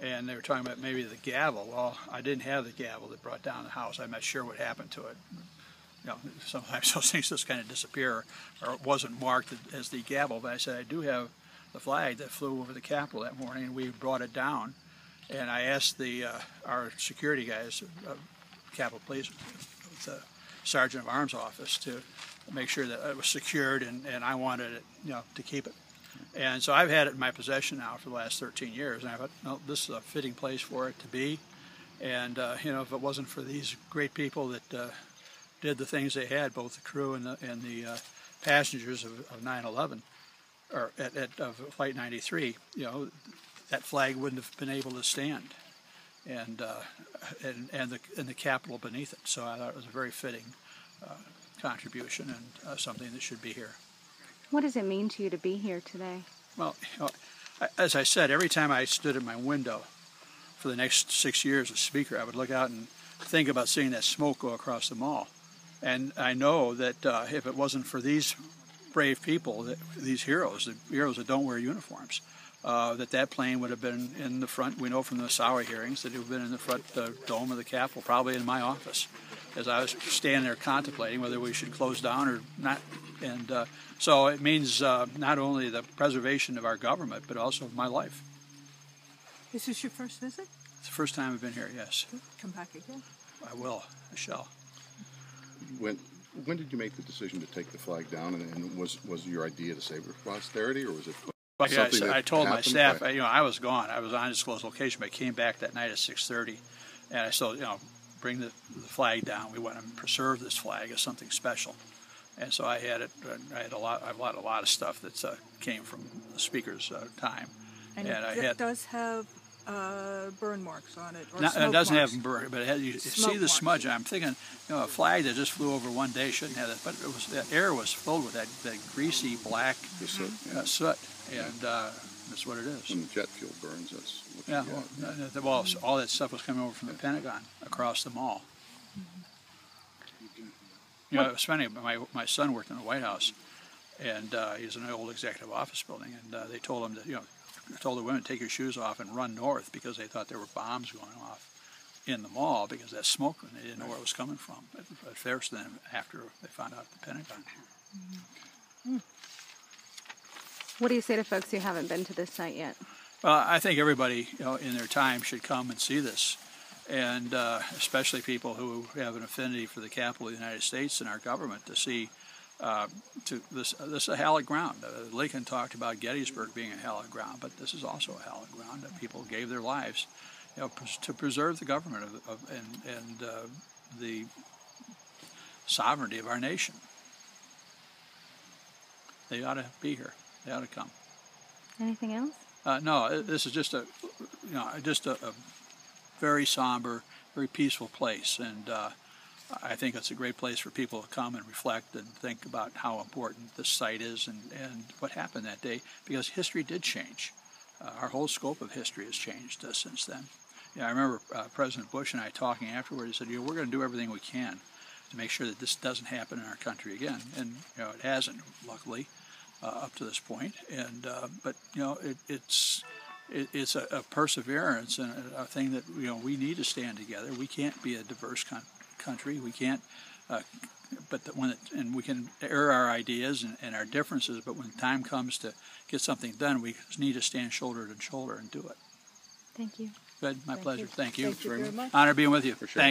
and they were talking about maybe the gavel. Well, I didn't have the gavel that brought down the house. I'm not sure what happened to it. You know, sometimes those things just kind of disappear, or it wasn't marked as the gavel. But I said I do have the flag that flew over the Capitol that morning, and we brought it down. And I asked our security guys, Capitol Police, the Sergeant of Arms office, to make sure that it was secured, and I wanted it, you know, to keep it. And so I've had it in my possession now for the last 13 years, and I thought, no, this is a fitting place for it to be. And you know, if it wasn't for these great people that did the things they had, both the crew and the passengers of 9/11, or of Flight 93, you know, that flag wouldn't have been able to stand, and the Capitol beneath it. So I thought it was a very fitting contribution, and something that should be here. What does it mean to you to be here today? Well, you know, as I said, every time I stood at my window for the next 6 years as Speaker, I would look out and think about seeing that smoke go across the mall. And I know that if it wasn't for these brave people, these heroes, the heroes that don't wear uniforms, that plane would have been in the front. We know from the Sauer hearings that it would have been in the front dome of the Capitol, probably in my office, as I was standing there contemplating whether we should close down or not. And so it means not only the preservation of our government, but also of my life. Is this your first visit? It's the first time I've been here, yes. Come back again. I will. I shall. When did you make the decision to take the flag down, and was your idea to save it for posterity, or was it something that I told my staff, right? you know, I was gone. I was on undisclosed location, but I came back that night at 6:30, and I said, you know, bring the flag down. We want to preserve this flag as something special. And so I had it. I had a lot of stuff that came from the Speaker's time, and it does have burn marks on it. Or it doesn't marks. have burn, but you see the smudge. I'm thinking, you know, a flag that just flew over one day shouldn't have that. But it was, that air was filled with that greasy black soot, and that's what it is. When the jet fuel burns, that's what you get. Well, all that stuff was coming over from the Pentagon across the mall. You know, it was funny. My son worked in the White House, and he's in an old executive office building, and they told him that, you know, told the women, take your shoes off and run north, because they thought there were bombs going off in the mall because of that smoke, and they didn't know where it was coming from. At first, then after they found out the Pentagon. What do you say to folks who haven't been to this site yet? Well, I think everybody, you know, in their time should come and see this, and especially people who have an affinity for the Capitol of the United States and our government, to see this is a hallowed ground. Lincoln talked about Gettysburg being a hallowed ground, but this is also a hallowed ground that people gave their lives, you know, to preserve the government and the sovereignty of our nation. They ought to be here. They ought to come. Anything else? No, this is just a very somber, very peaceful place, and I think it's a great place for people to come and reflect and think about how important this site is and what happened that day, because history did change. Our whole scope of history has changed since then. You know, I remember President Bush and I talking afterward. He said, you know, we're going to do everything we can to make sure that this doesn't happen in our country again. And, you know, it hasn't, luckily, up to this point. And but, you know, it's a perseverance and a thing that, you know, we need to stand together. We can't be a diverse country. We can't, and we can air our ideas and our differences, but when time comes to get something done, we need to stand shoulder to shoulder and do it. Thank you. Good, my pleasure. Thank you. Thank you very much. Honor being with you. For sure. Thank you.